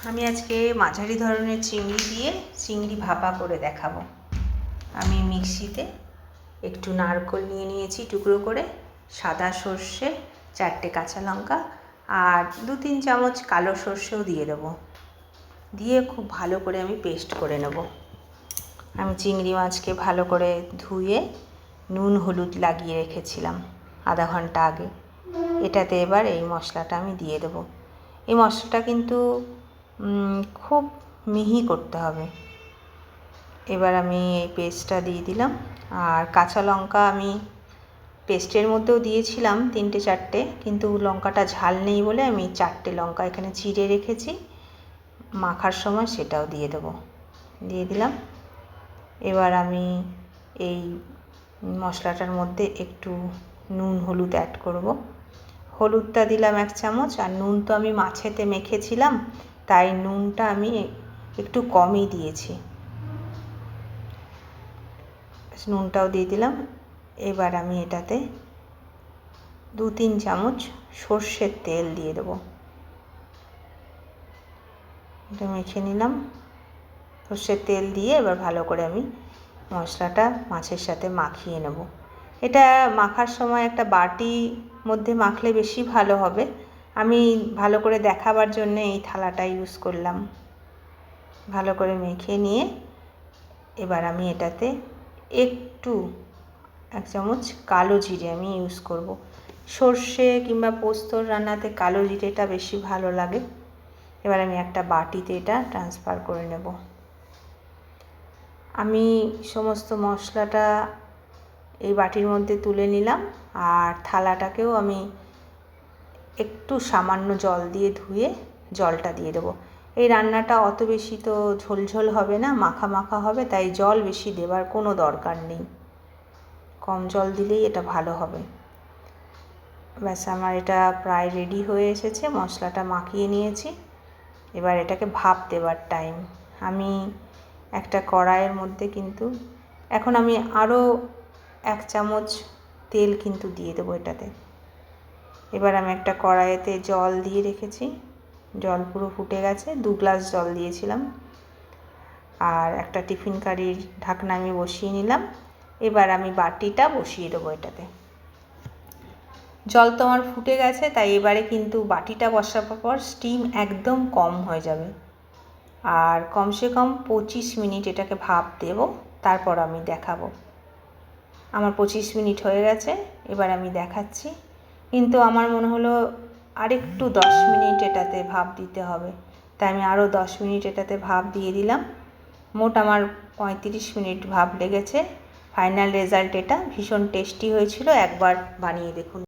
আমি আজকে মাঝারি ধরনের চিংড়ি দিয়ে চিংড়ি ভাপা করে দেখাবো। আমি মিক্সিতে একটু নারকেল নিয়ে নিয়েছি টুকরো করে, সাদা সর্ষে, 4টে কাঁচা লঙ্কা আর 2-3 চামচ কালো সর্ষেও দিয়ে দেবো। দিয়ে খুব ভালো করে আমি পেস্ট করে নেব। আমি চিংড়ি মাছকে ভালো করে ধুয়ে নুন হলুদ লাগিয়ে রেখেছিলাম আধা ঘন্টা আগে। এটাতে এবার এই মশলাটা আমি দিয়ে দেবো। এই মশলাটা কিন্তু খুব মিহি করতে হবে। এবার আমি এই পেস্টটা দিয়ে দিলাম। আর কাঁচা লঙ্কা আমি পেস্টের মধ্যেও দিয়েছিলাম 3-4টে, কিন্তু লঙ্কাটা ঝাল নেই বলে আমি 4টে লঙ্কা এখানে চিড়ে রেখেছি, মাখার সময় সেটাও দিয়ে দেবো। দিয়ে দিলাম। এবার আমি এই মশলাটার মধ্যে একটু নুন হলুদ অ্যাড করব। হলুদটা দিলাম 1 চামচ, আর নুন তো আমি মাছেতে মেখেছিলাম, তাই নুনটা আমি একটু কমই দিয়েছি। নুনটাও দিয়ে দিলাম। এবার আমি এটাতে 2-3 চামচ সর্ষের তেল দিয়ে দেবো। এটা মেখে নিলাম। সর্ষের তেল দিয়ে এবার ভালো করে আমি মশলাটা মাছের সাথে মাখিয়ে নেব। এটা মাখার সময় একটা বাটির মধ্যে মাখলে বেশি ভালো হবে। আমি ভালো করে দেখাবার জন্য এই থালাটা ইউজ করলাম। ভালো করে মেখে নিয়ে এবার আমি এটাতে একটু 1 চামচ কালো জিরে আমি ইউজ করব। সর্ষে কিংবা পোস্তর রান্নাতে কালো জিরেটা বেশি ভালো লাগে। এবার আমি একটা বাটিতে এটা ট্রান্সফার করে নেব। আমি সমস্ত মশলাটা এই বাটির মধ্যে তুলে নিলাম, আর থালাটাকেও আমি একটু সামান্য জল দিয়ে ধুয়ে জলটা দিয়ে দেবো। এই রান্নাটা অত বেশি তো ঝোলঝোল হবে না, মাখা মাখা হবে, তাই জল বেশি দেবার কোনো দরকার নেই। কম জল দিলেই এটা ভালো হবে। ব্যাস, আমার এটা প্রায় রেডি হয়ে এসেছে। মশলাটা মাখিয়ে নিয়েছি। এবার এটাকে ভাপ দেবার টাইম। আমি একটা কড়াইয়ের মধ্যে কিন্তু এখন আমি আরও 1 চামচ তেল কিন্তু দিয়ে দেবো এটাতে। এবার আমি একটা কড়াইতে জল দিয়ে রেখেছি। জল পুরো ফুটে গেছে। 2 গ্লাস জল দিয়েছিলাম। আর একটা টিফিন কারির ঢাকনা আমি বসিয়ে নিলাম। এবার আমি বাটিটা বসিয়ে দেবো এটাতে। জল তো আমার ফুটে গেছে, তাই এবারে কিন্তু বাটিটা বসাবার পর স্টিম একদম কম হয়ে যাবে। আর কমসে কম 25 মিনিট এটাকে ভাপ দেব, তারপর আমি দেখাবো। আমার 25 মিনিট হয়ে গেছে। এবার আমি দেখাচ্ছি। কিন্তু আমার মনে হলো আরেকটু 10 মিনিট এটাতে ভাপ দিতে হবে, তাই আমি আরও 10 মিনিট এটাতে ভাপ দিয়ে দিলাম। মোট আমার 35 মিনিট ভাপ লেগেছে। ফাইনাল রেজাল্ট এটা ভীষণ টেস্টি হয়েছিল। একবার বানিয়ে দেখুন।